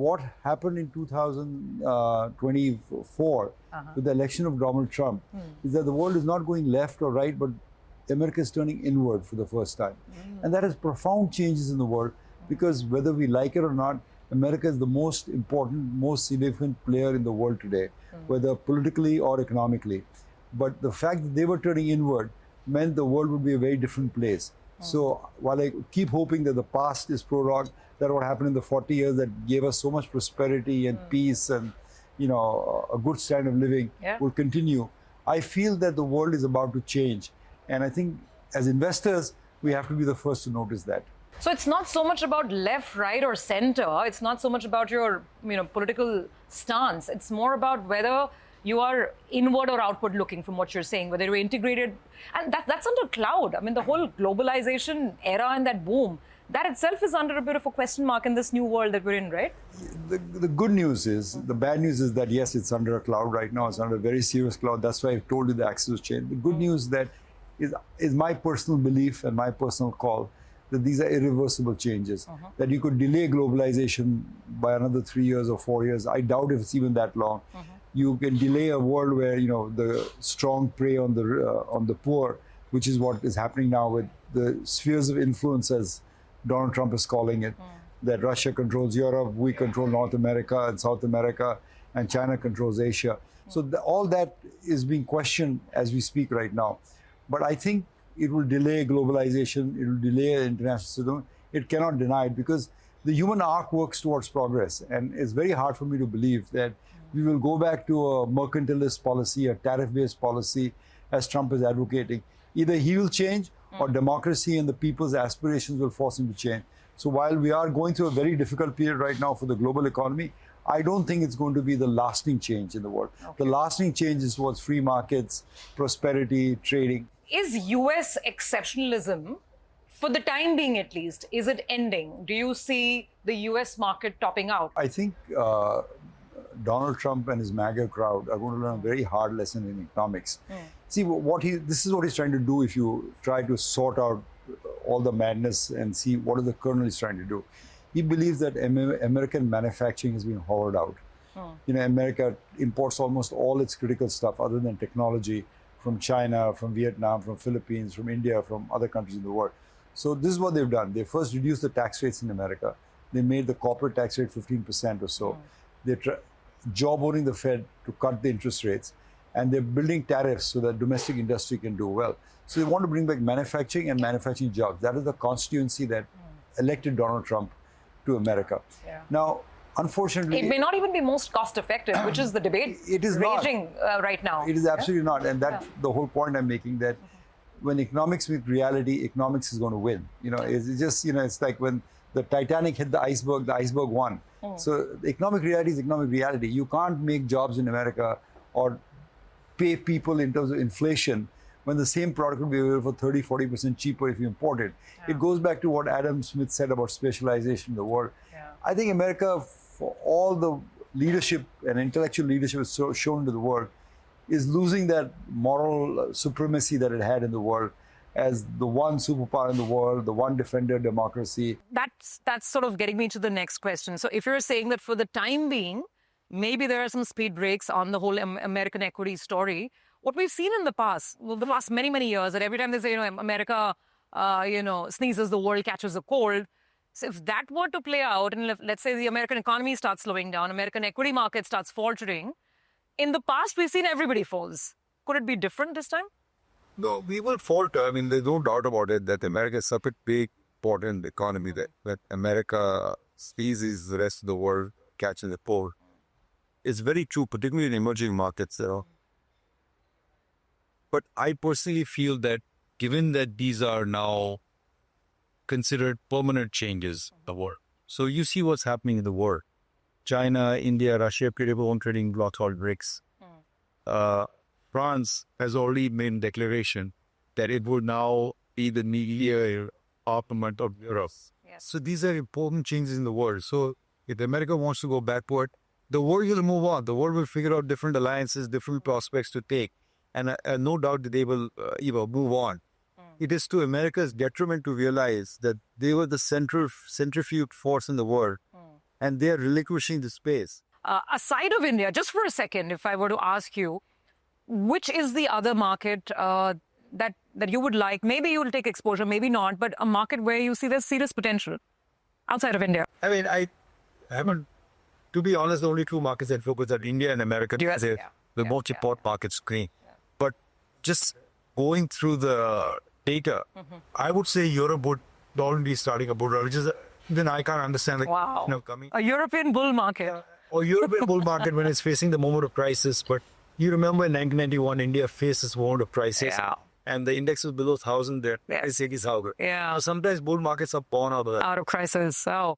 what happened in 2024 with the election of Donald Trump is that the world is not going left or right, but America is turning inward for the first time. And that has profound changes in the world, because whether we like it or not, America is the most important, most significant player in the world today, whether politically or economically. But the fact that they were turning inward meant the world would be a very different place. So while I keep hoping that the past is prologue, that what happened in the 40 years that gave us so much prosperity and peace and, you know, a good standard of living will continue, I feel that the world is about to change. And I think as investors, we have to be the first to notice that. So it's not so much about left, right, or center. It's not so much about your, political stance. It's more about whether you are inward or outward looking, from what you're saying, whether you're integrated. And that's under cloud. I mean, the whole globalization era and that boom, that itself is under a bit of a question mark in this new world that we're in, right? The good news is, the bad news is that, yes, it's under a cloud right now. It's under a very serious cloud. That's why I told you the axis was changed. The good news that is my personal belief and my personal call that these are irreversible changes, that you could delay globalization by another 3 years or 4 years. I doubt if it's even that long. You can delay a world where, you know, the strong prey on the poor, which is what is happening now with the spheres of influence, as Donald Trump is calling it, that Russia controls Europe, we control North America and South America, and China controls Asia. So all that is being questioned as we speak right now. But I think it will delay globalization, it will delay the international system. It cannot deny it, because the human arc works towards progress. And it's very hard for me to believe that we will go back to a mercantilist policy, a tariff-based policy, as Trump is advocating. Either he will change, or democracy and the people's aspirations will force him to change. So while we are going through a very difficult period right now for the global economy, I don't think it's going to be the lasting change in the world. The lasting change is towards free markets, prosperity, trading. Is US exceptionalism, for the time being at least, is it ending? Do you see the US market topping out? I think Donald Trump and his MAGA crowd are going to learn a very hard lesson in economics. See, this is what he's trying to do if you try to sort out all the madness and see what the kernel is trying to do. He believes that American manufacturing has been hollowed out. You know, America imports almost all its critical stuff other than technology from China, from Vietnam, from Philippines, from India, from other countries in the world. So this is what they've done. They first reduced the tax rates in America. They made the corporate tax rate 15% or so. They're job-owning the Fed to cut the interest rates. And they're building tariffs so that domestic industry can do well. So they want to bring back manufacturing and manufacturing jobs. That is the constituency that elected Donald Trump to America. Now, unfortunately, it may not even be most cost-effective, which is the debate raging right now. It is absolutely not. And that's the whole point I'm making, that when economics meet reality, economics is going to win. You know, it's just, you know, it's like when the Titanic hit the iceberg won. So the economic reality is economic reality. You can't make jobs in America or pay people in terms of inflation when the same product will be available for 30-40% cheaper if you import it. It goes back to what Adam Smith said about specialization in the world. I think America, for all the leadership and intellectual leadership it's shown to the world, is losing that moral supremacy that it had in the world as the one superpower in the world, the one defender of democracy. That's sort of getting me to the next question. So if you're saying that for the time being, maybe there are some speed breaks on the whole American equity story. What we've seen in the past, the last many, many years, that every time they say, America, sneezes, the world catches a cold. So if that were to play out, and let's say the American economy starts slowing down, American equity market starts faltering, in the past, we've seen everybody falls. Could it be different this time? No, we will falter. I mean, there's no doubt about it that America is such a big, important economy that America squeezes the rest of the world, catches the cold. It's very true, particularly in emerging markets. But I personally feel that given that these are now considered permanent changes in the world, so you see what's happening in the world. China, India, Russia created their own trading bloc called BRICS. France has already made a declaration that it would now be the nuclear armament of Europe. So these are important changes in the world. So if America wants to go backward, the world will move on. The world will figure out different alliances, different prospects to take. And no doubt that they will move on. It is to America's detriment to realize that they were the centrifuge force in the world and they're relinquishing the space. Aside of India, just for a second, if I were to ask you, which is the other market that you would like? Maybe you will take exposure, maybe not, but a market where you see there's serious potential outside of India. I mean, I haven't, to be honest, the only two markets that focus are India and America. US, They're the most important markets to me. But just going through the data, I would say Europe would already be starting a bull run, which is, then I can't understand, like, Wow. coming. A European bull market. Or European bull market when it's facing the moment of crisis. But you remember in 1991, India faced this moment of crisis. Yeah. And the index was below 1,000 there. Yeah. I say it's how good. Yeah. Sometimes bull markets are born out of that. Out of crisis. So